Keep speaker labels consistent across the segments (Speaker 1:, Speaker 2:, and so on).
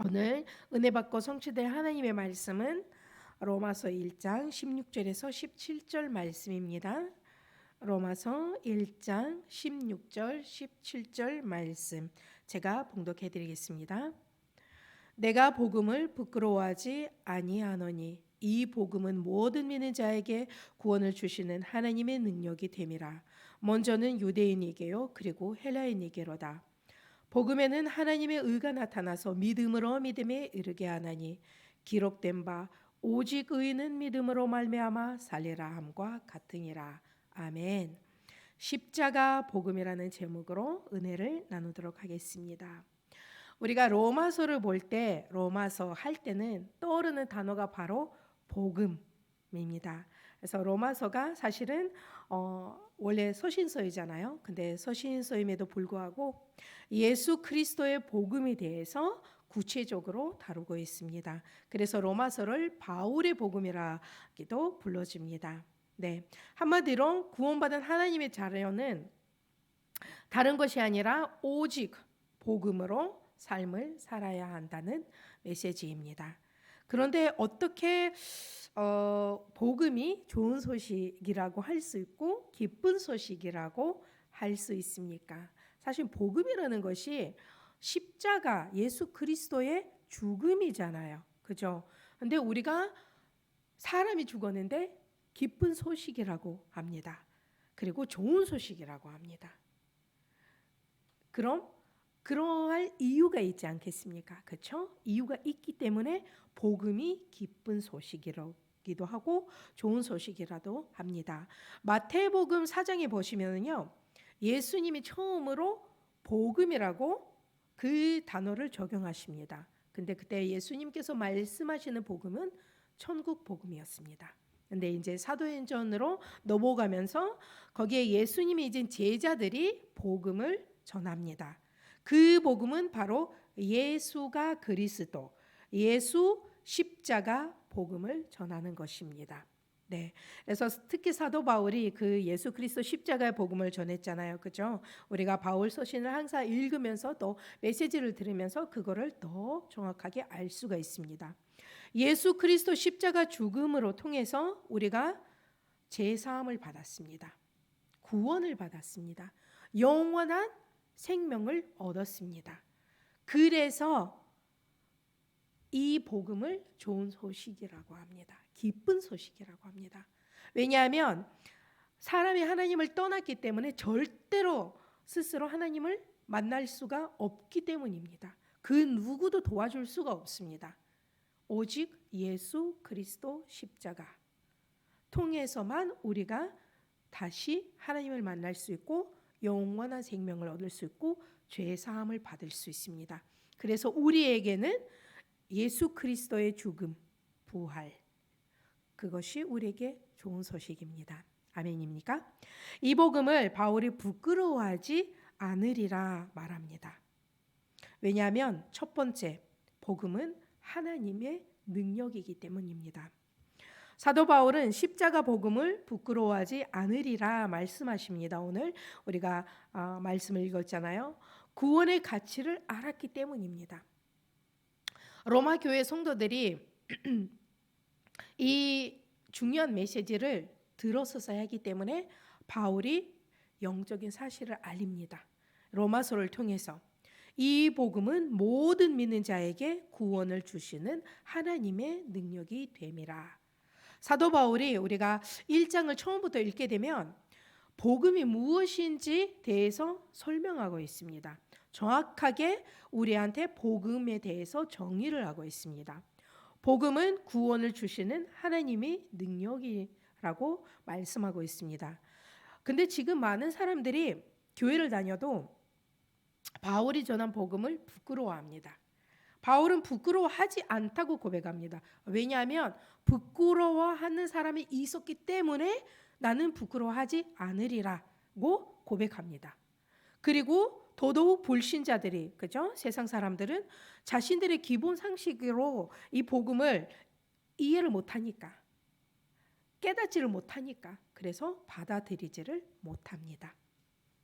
Speaker 1: 오늘 은혜 받고 성취될 하나님의 말씀은 로마서 1장 16절에서 17절 말씀입니다. 로마서 1장 16절 17절 말씀 제가 봉독해 드리겠습니다. 내가 복음을 부끄러워하지 아니하노니 이 복음은 모든 믿는 자에게 구원을 주시는 하나님의 능력이 됨이라. 먼저는 유대인에게요 그리고 헬라인에게로다. 복음에는 하나님의 의가 나타나서 믿음으로 믿음에 이르게 하나니 기록된 바 오직 의인은 믿음으로 말미암아 살리라 함과 같으니라. 아멘. 십자가 복음이라는 제목으로 은혜를 나누도록 하겠습니다. 우리가 로마서를 볼 때, 로마서 할 때는 떠오르는 단어가 바로 복음입니다. 그래서 로마서가 사실은 원래 서신서이잖아요. 근데 서신서임에도 불구하고 예수 그리스도의 복음에 대해서 구체적으로 다루고 있습니다. 그래서 로마서를 바울의 복음이라기도 불러집니다. 네, 한마디로 구원받은 하나님의 자녀는 다른 것이 아니라 오직 복음으로 삶을 살아야 한다는 메시지입니다. 그런데 어떻게 복음이 좋은 소식이라고 할 수 있고 기쁜 소식이라고 할 수 있습니까? 사실 복음이라는 것이 십자가 예수 그리스도의 죽음이잖아요. 그죠? 근데 우리가 사람이 죽었는데 기쁜 소식이라고 합니다. 그리고 좋은 소식이라고 합니다. 그럼 그러할 이유가 있지 않겠습니까? 그렇죠? 이유가 있기 때문에 복음이 기쁜 소식이기도 하고 좋은 소식이라도 합니다. 마태복음 4장에 보시면요, 예수님이 처음으로 복음이라고 그 단어를 적용하십니다. 근데 그때 예수님께서 말씀하시는 복음은 천국 복음이었습니다. 근데 이제 사도행전으로 넘어가면서 거기에 예수님이 이제 제자들이 복음을 전합니다. 그 복음은 바로 예수가 그리스도, 예수 십자가 복음을 전하는 것입니다. 네, 그래서 특히 사도 바울이 그 예수 그리스도 십자가의 복음을 전했잖아요, 그죠? 우리가 바울 서신을 항상 읽으면서 또 메시지를 들으면서 그거를 더 정확하게 알 수가 있습니다. 예수 그리스도 십자가 죽음으로 통해서 우리가 제사함을 받았습니다. 구원을 받았습니다. 영원한 생명을 얻었습니다. 그래서 이 복음을 좋은 소식이라고 합니다. 기쁜 소식이라고 합니다. 왜냐하면 사람이 하나님을 떠났기 때문에 절대로 스스로 하나님을 만날 수가 없기 때문입니다. 그 누구도 도와줄 수가 없습니다. 오직 예수 그리스도 십자가 통해서만 우리가 다시 하나님을 만날 수 있고 영원한 생명을 얻을 수 있고 죄 사함을 받을 수 있습니다. 그래서 우리에게는 예수 그리스도의 죽음, 부활, 그것이 우리에게 좋은 소식입니다. 아멘입니까? 이 복음을 바울이 부끄러워하지 않으리라 말합니다. 왜냐하면 첫 번째, 복음은 하나님의 능력이기 때문입니다. 사도 바울은 십자가 복음을 부끄러워하지 않으리라 말씀하십니다. 오늘 우리가 말씀을 읽었잖아요. 구원의 가치를 알았기 때문입니다. 로마 교회 성도들이 이 중요한 메시지를 들었어야 하기 때문에 바울이 영적인 사실을 알립니다. 로마서를 통해서 이 복음은 모든 믿는 자에게 구원을 주시는 하나님의 능력이 됨이라. 사도 바울이 우리가 1장을 처음부터 읽게 되면 복음이 무엇인지 대해서 설명하고 있습니다. 정확하게 우리한테 복음에 대해서 정의를 하고 있습니다. 복음은 구원을 주시는 하나님의 능력이라고 말씀하고 있습니다. 근데 지금 많은 사람들이 교회를 다녀도 바울이 전한 복음을 부끄러워합니다. 바울은 부끄러워하지 않다고 고백합니다. 왜냐하면 부끄러워하는 사람이 있었기 때문에 나는 부끄러워하지 않으리라고 고백합니다. 그리고 더더욱 불신자들이, 그죠? 세상 사람들은 자신들의 기본 상식으로 이 복음을 이해를 못하니까, 깨닫지를 못하니까, 그래서 받아들이지를 못합니다.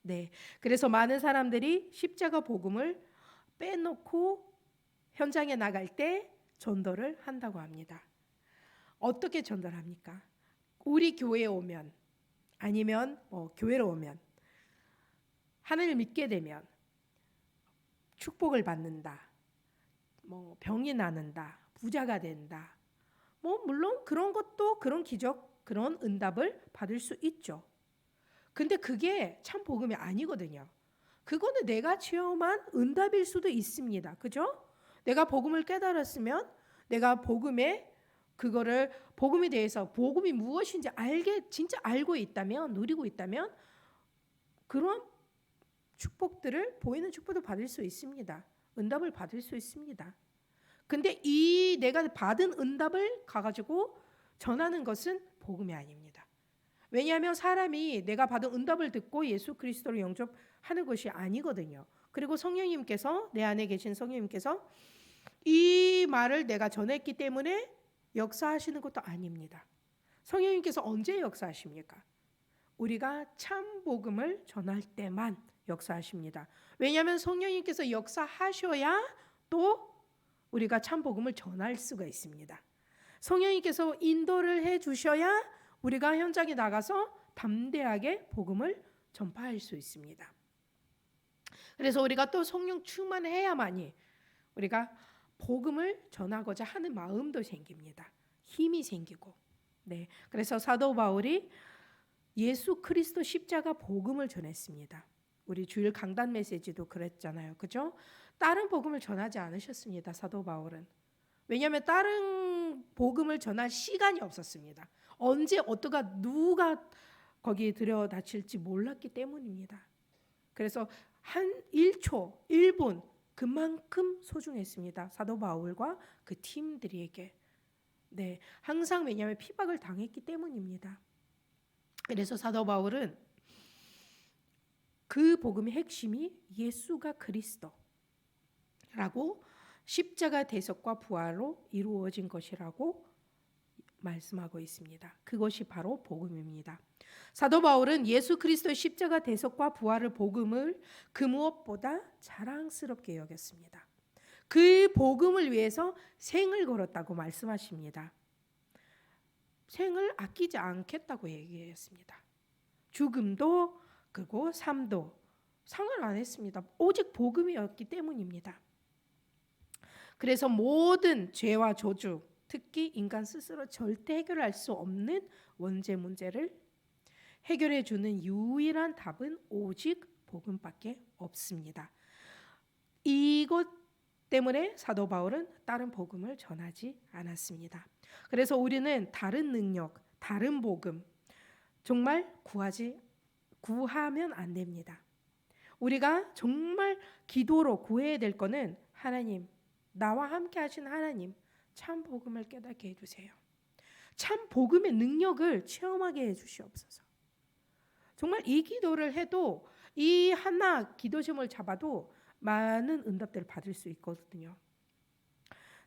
Speaker 1: 네, 그래서 많은 사람들이 십자가 복음을 빼놓고 현장에 나갈 때 전도를 한다고 합니다. 어떻게 전도합니까? 우리 교회에 오면, 아니면 교회로 오면, 하나님을 믿게 되면 축복을 받는다, 병이 나는다, 부자가 된다, 물론 그런 것도, 그런 기적, 그런 응답을 받을 수 있죠. 근데 그게 참 복음이 아니거든요. 그거는 내가 체험한 응답일 수도 있습니다. 그죠? 내가 복음을 깨달았으면, 내가 복음에 복음에 대해서, 복음이 무엇인지 진짜 알고 있다면, 누리고 있다면 그런 축복들을, 보이는 축복도 받을 수 있습니다. 응답을 받을 수 있습니다. 근데 이 내가 받은 응답을 가가지고 전하는 것은 복음이 아닙니다. 왜냐하면 사람이 내가 받은 응답을 듣고 예수 그리스도를 영접하는 것이 아니거든요. 그리고 성령님께서, 내 안에 계신 성령님께서 이 말을 내가 전했기 때문에 역사하시는 것도 아닙니다. 성령님께서 언제 역사하십니까? 우리가 참 복음을 전할 때만 역사하십니다. 왜냐하면 성령님께서 역사하셔야 또 우리가 참 복음을 전할 수가 있습니다. 성령님께서 인도를 해 주셔야 우리가 현장에 나가서 담대하게 복음을 전파할 수 있습니다. 그래서 우리가 또 성령 충만해야만이 우리가 복음을 전하고자 하는 마음도 생깁니다. 힘이 생기고. 네. 그래서 사도 바울이 예수 그리스도 십자가 복음을 전했습니다. 우리 주일 강단 메시지도 그랬잖아요. 그죠? 다른 복음을 전하지 않으셨습니다. 사도 바울은. 왜냐하면 다른 복음을 전할 시간이 없었습니다. 언제 누가 거기에 들여다칠지 몰랐기 때문입니다. 그래서 한 1초, 1분 그만큼 소중했습니다. 사도 바울과 그 팀들에게. 네, 항상 왜냐하면 핍박을 당했기 때문입니다. 그래서 사도 바울은 그 복음의 핵심이 예수가 그리스도라고, 십자가 대속과 부활로 이루어진 것이라고 말씀하고 있습니다. 그것이 바로 복음입니다. 사도 바울은 예수 그리스도의 십자가 대속과 부활의 복음을 그 무엇보다 자랑스럽게 여겼습니다. 그 복음을 위해서 생을 걸었다고 말씀하십니다. 생을 아끼지 않겠다고 얘기했습니다. 죽음도 그리고 삶도 상관 안 했습니다. 오직 복음이었기 때문입니다. 그래서 모든 죄와 저주, 특히 인간 스스로 절대 해결할 수 없는 원죄 문제를 해결해 주는 유일한 답은 오직 복음밖에 없습니다. 이것 때문에 사도 바울은 다른 복음을 전하지 않았습니다. 그래서 우리는 다른 능력, 다른 복음 정말 구하면 안 됩니다. 우리가 정말 기도로 구해야 될 거는 하나님, 나와 함께 하신 하나님, 참 복음을 깨닫게 해주세요. 참 복음의 능력을 체험하게 해주시옵소서. 정말 이 기도를 해도, 이 하나 기도 제목을 잡아도 많은 응답들을 받을 수 있거든요.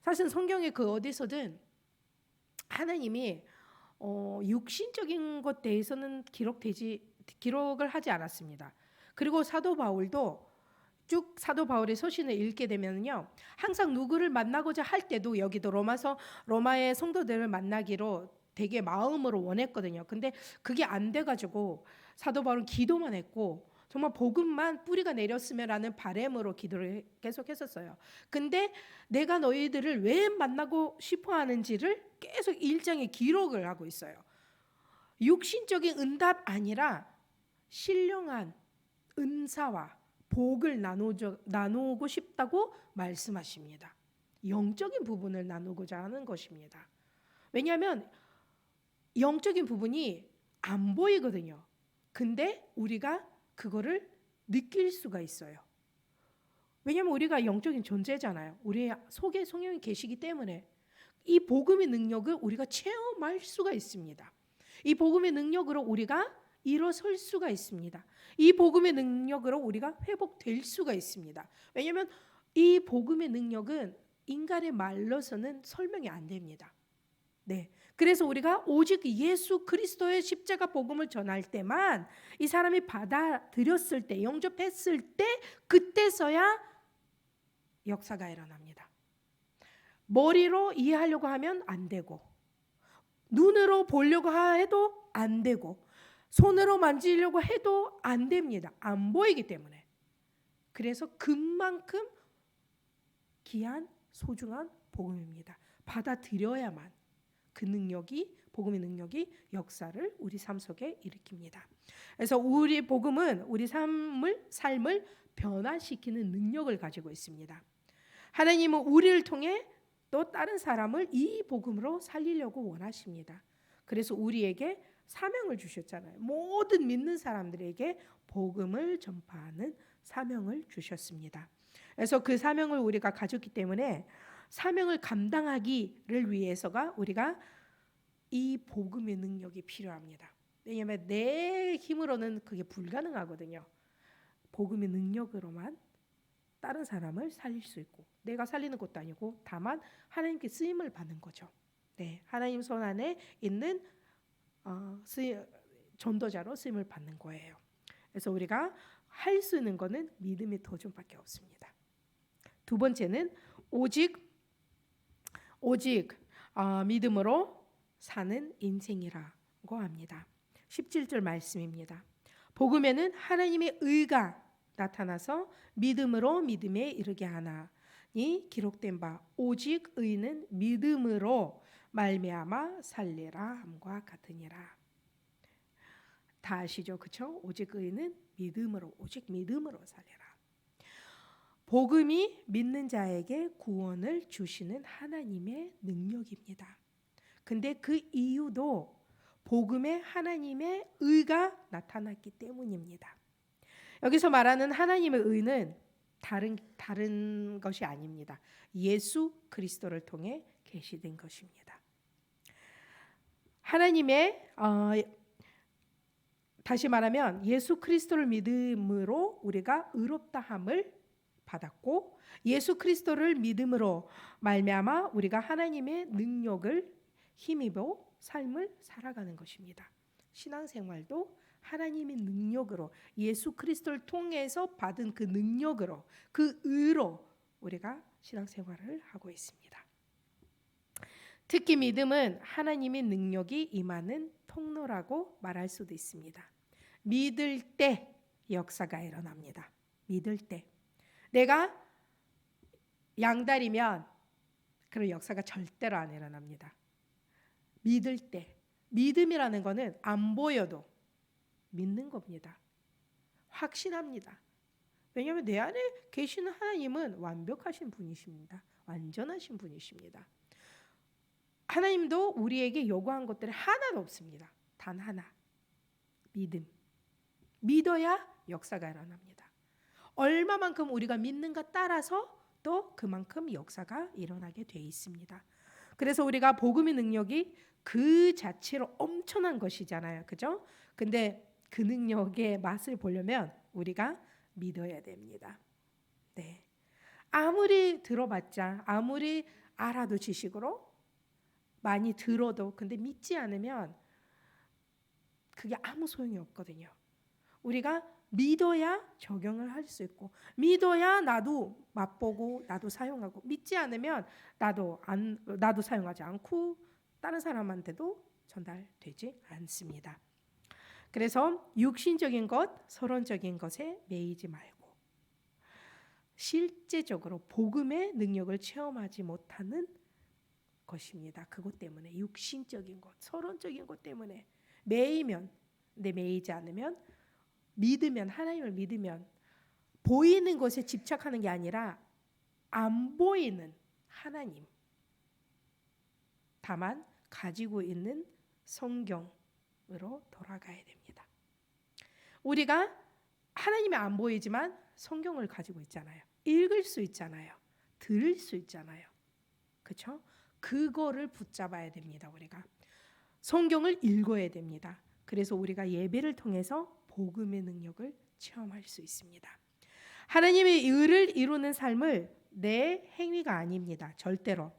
Speaker 1: 사실 성경에 그 어디서든 하나님이 육신적인 것 대해서는 기록을 하지 않았습니다. 그리고 사도 바울도 쭉 사도 바울의 서신을 읽게 되면요, 항상 누구를 만나고자 할 때도, 여기도 로마의 성도들을 만나기로 되게 마음으로 원했거든요. 근데 그게 안 돼가지고 사도 바울은 기도만 했고, 정말 복음만 뿌리가 내렸으면라는 바람으로 기도를 계속 했었어요. 근데 내가 너희들을 왜 만나고 싶어 하는지를 계속 1장에 기록을 하고 있어요. 육신적인 응답 아니라 신령한 은사와 복을 나누고 싶다고 말씀하십니다. 영적인 부분을 나누고자 하는 것입니다. 왜냐하면 영적인 부분이 안 보이거든요. 근데 우리가 그거를 느낄 수가 있어요. 왜냐하면 우리가 영적인 존재잖아요. 우리 속에 성령이 계시기 때문에 이 복음의 능력을 우리가 체험할 수가 있습니다. 이 복음의 능력으로 우리가 일어설 수가 있습니다. 이 복음의 능력으로 우리가 회복될 수가 있습니다. 왜냐하면 이 복음의 능력은 인간의 말로서는 설명이 안 됩니다. 네. 그래서 우리가 오직 예수 그리스도의 십자가 복음을 전할 때만, 이 사람이 받아들였을 때, 영접했을 때, 그때서야 역사가 일어납니다. 머리로 이해하려고 하면 안 되고, 눈으로 보려고 해도 안 되고, 손으로 만지려고 해도 안 됩니다. 안 보이기 때문에. 그래서 그만큼 귀한 소중한 복음입니다. 받아들여야만 그 능력이, 복음의 능력이 역사를 우리 삶 속에 일으킵니다. 그래서 우리 복음은 우리 삶을 변화시키는 능력을 가지고 있습니다. 하나님은 우리를 통해 또 다른 사람을 이 복음으로 살리려고 원하십니다. 그래서 우리에게 사명을 주셨잖아요. 모든 믿는 사람들에게 복음을 전파하는 사명을 주셨습니다. 그래서 그 사명을 우리가 가졌기 때문에 사명을 감당하기를 위해서가 우리가 이 복음의 능력이 필요합니다. 왜냐하면 내 힘으로는 그게 불가능하거든요. 복음의 능력으로만 다른 사람을 살릴 수 있고, 내가 살리는 것도 아니고 다만 하나님께 쓰임을 받는 거죠. 네, 하나님 손 안에 있는 전도자로 쓰임을 받는 거예요. 그래서 우리가 할 수 있는 거는 믿음의 도전밖에 없습니다. 두 번째는 오직 믿음으로 사는 인생이라고 합니다. 17절 말씀입니다. 복음에는 하나님의 의가 나타나서 믿음으로 믿음에 이르게 하나니 기록된 바 오직 의는 믿음으로 말미암아 살리라 함과 같으니라. 다 아시죠? 그렇죠? 오직 의는 믿음으로, 오직 믿음으로 살리라. 복음이 믿는 자에게 구원을 주시는 하나님의 능력입니다. 근데 그 이유도 복음에 하나님의 의가 나타났기 때문입니다. 여기서 말하는 하나님의 의는 다른 것이 아닙니다. 예수 그리스도를 통해 계시된 것입니다. 하나님의 다시 말하면 예수 그리스도를 믿음으로 우리가 의롭다함을 받았고, 예수 그리스도를 믿음으로 말미암아 우리가 하나님의 능력을 힘입어 삶을 살아가는 것입니다. 신앙생활도 하나님의 능력으로, 예수 그리스도를 통해서 받은 그 능력으로, 그 의로 우리가 신앙생활을 하고 있습니다. 특히 믿음은 하나님의 능력이 임하는 통로라고 말할 수도 있습니다. 믿을 때 역사가 일어납니다. 믿을 때. 내가 양다리면 그런 역사가 절대로 안 일어납니다. 믿을 때. 믿음이라는 거는 안 보여도 믿는 겁니다. 확신합니다. 왜냐하면 내 안에 계시는 하나님은 완벽하신 분이십니다. 완전하신 분이십니다. 하나님도 우리에게 요구한 것들이 하나도 없습니다. 단 하나. 믿음. 믿어야 역사가 일어납니다. 얼마만큼 우리가 믿는가 따라서 또 그만큼 역사가 일어나게 돼 있습니다. 그래서 우리가 복음의 능력이 그 자체로 엄청난 것이잖아요. 그죠? 근데 그 능력의 맛을 보려면 우리가 믿어야 됩니다. 네. 아무리 들어봤자, 아무리 알아도 지식으로 많이 들어도 근데 믿지 않으면 그게 아무 소용이 없거든요. 우리가 믿어야 적용을 할 수 있고, 믿어야 나도 맛보고 나도 사용하고, 믿지 않으면 나도 사용하지 않고 다른 사람한테도 전달되지 않습니다. 그래서 육신적인 것, 서론적인 것에 매이지 말고 실제적으로 복음의 능력을 체험하지 못하는 것입니다. 그것 때문에 육신적인 것, 서론적인 것 때문에 매이면, 근데 매이지 않으면, 믿으면, 하나님을 믿으면 보이는 것에 집착하는 게 아니라 안 보이는 하나님, 다만 가지고 있는 성경으로 돌아가야 됩니다. 우리가 하나님이 안 보이지만 성경을 가지고 있잖아요. 읽을 수 있잖아요. 들을 수 있잖아요. 그렇죠? 그거를 붙잡아야 됩니다. 우리가 성경을 읽어야 됩니다. 그래서 우리가 예배를 통해서 복음의 능력을 체험할 수 있습니다. 하나님의 의를 이루는 삶을 내 행위가 아닙니다. 절대로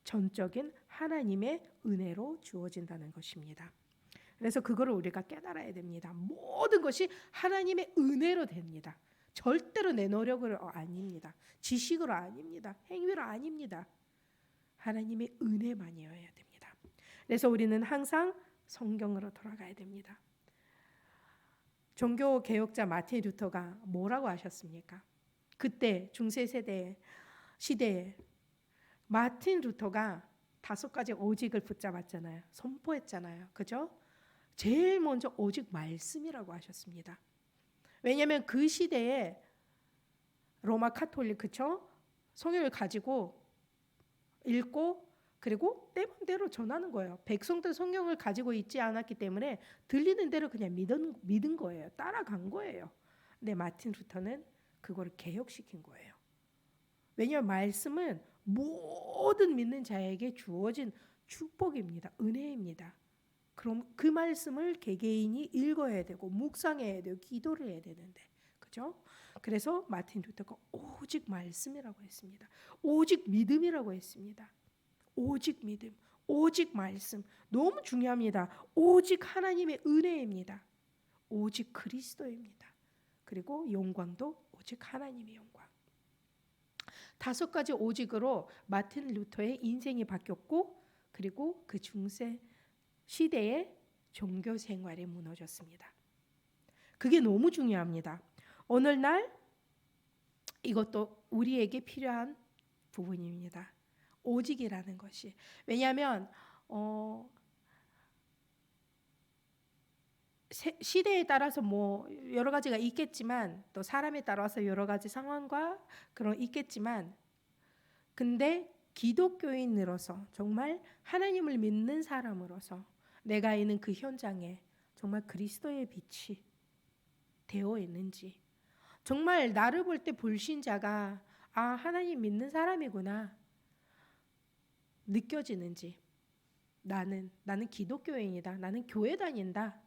Speaker 1: 전적인 하나님의 은혜로 주어진다는 것입니다. 그래서 그거를 우리가 깨달아야 됩니다. 모든 것이 하나님의 은혜로 됩니다. 절대로 내 노력으로 아닙니다. 지식으로 아닙니다. 행위로 아닙니다. 하나님의 은혜만이어야 됩니다. 그래서 우리는 항상 성경으로 돌아가야 됩니다. 종교 개혁자 마틴 루터가 뭐라고 하셨습니까? 그때 중세 세대 시대에 마틴 루터가 5가지 오직을 붙잡았잖아요. 선포했잖아요. 그죠? 제일 먼저 오직 말씀이라고 하셨습니다. 왜냐하면 그 시대에 로마 카톨릭 그쵸? 성경을 가지고 읽고 그리고 내 맘대로 전하는 거예요. 백성들 성경을 가지고 있지 않았기 때문에 들리는 대로 그냥 믿은 거예요. 따라간 거예요. 근데 마틴 루터는 그걸 개혁시킨 거예요. 왜냐하면 말씀은 모든 믿는 자에게 주어진 축복입니다. 은혜입니다. 그럼 그 말씀을 개개인이 읽어야 되고 묵상해야 되고 기도를 해야 되는데 그죠? 그래서 마틴 루터가 오직 말씀이라고 했습니다. 오직 믿음이라고 했습니다. 오직 믿음, 오직 말씀 너무 중요합니다. 오직 하나님의 은혜입니다. 오직 그리스도입니다. 그리고 영광도 오직 하나님의 영광. 5가지 오직으로 마틴 루터의 인생이 바뀌었고 그리고 그 중세 시대의 종교 생활이 무너졌습니다. 그게 너무 중요합니다. 오늘날 이것도 우리에게 필요한 부분입니다. 오직이라는 것이. 왜냐하면 시대에 따라서 뭐 여러 가지가 있겠지만 또 사람에 따라서 여러 가지 상황과 그런 있겠지만 근데 기독교인으로서 정말 하나님을 믿는 사람으로서 내가 있는 그 현장에 정말 그리스도의 빛이 되어 있는지 정말 나를 볼 때 불신자가 아 하나님 믿는 사람이구나 느껴지는지 나는 기독교인이다. 나는 교회 다닌다.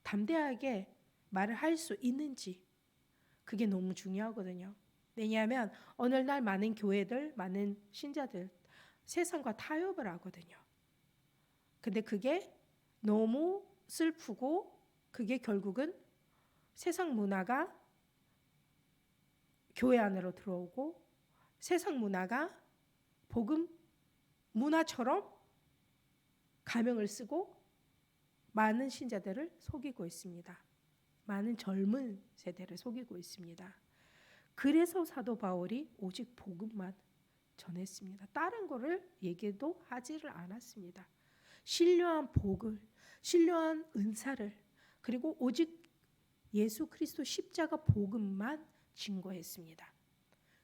Speaker 1: 담대하게 말을 할 수 있는지 그게 너무 중요하거든요. 왜냐하면 오늘날 많은 교회들, 많은 신자들 세상과 타협을 하거든요. 근데 그게 너무 슬프고 그게 결국은 세상 문화가 교회 안으로 들어오고 세상 문화가 복음 문화처럼 가명을 쓰고 많은 신자들을 속이고 있습니다. 많은 젊은 세대를 속이고 있습니다. 그래서 사도 바울이 오직 복음만 전했습니다. 다른 거를 얘기도 하지를 않았습니다. 신령한 복을, 신령한 은사를 그리고 오직 예수 그리스도 십자가 복음만 증거했습니다.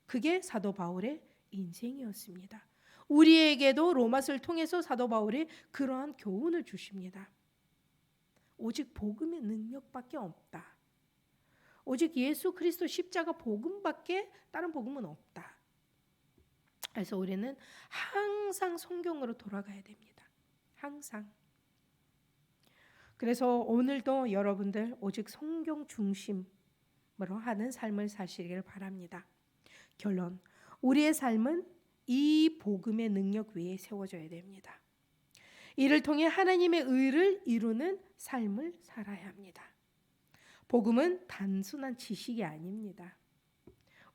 Speaker 1: 그게 사도 바울의 인생이었습니다. 우리에게도 로마서를 통해서 사도 바울이 그러한 교훈을 주십니다. 오직 복음의 능력밖에 없다. 오직 예수 그리스도 십자가 복음밖에 다른 복음은 없다. 그래서 우리는 항상 성경으로 돌아가야 됩니다. 항상. 그래서 오늘도 여러분들 오직 성경 중심으로 하는 삶을 사시길 바랍니다. 결론, 우리의 삶은 이 복음의 능력 위에 세워져야 됩니다. 이를 통해 하나님의 의를 이루는 삶을 살아야 합니다. 복음은 단순한 지식이 아닙니다.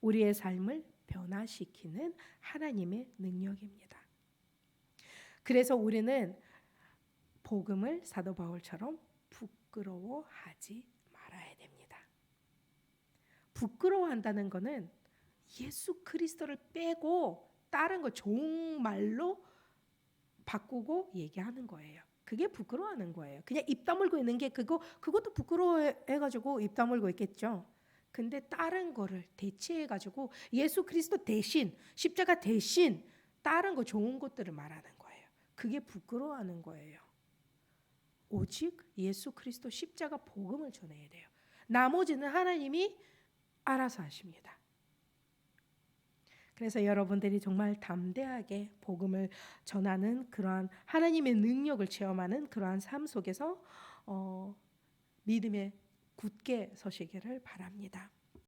Speaker 1: 우리의 삶을 변화시키는 하나님의 능력입니다. 그래서 우리는 복음을 사도 바울처럼 부끄러워하지 말아야 됩니다. 부끄러워한다는 것은 예수 그리스도를 빼고 다른 거 좋은 말로 바꾸고 얘기하는 거예요. 그게 부끄러워하는 거예요. 그냥 입 다물고 있는 게 그것도 부끄러워해가지고 입 다물고 있겠죠. 근데 다른 거를 대체해가지고 예수 그리스도 대신 십자가 대신 다른 거 좋은 것들을 말하는 거예요. 그게 부끄러워하는 거예요. 오직 예수 그리스도 십자가 복음을 전해야 돼요. 나머지는 하나님이 알아서 하십니다. 그래서 여러분들이 정말 담대하게 복음을 전하는 그러한 하나님의 능력을 체험하는 그러한 삶 속에서 믿음에 굳게 서시기를 바랍니다.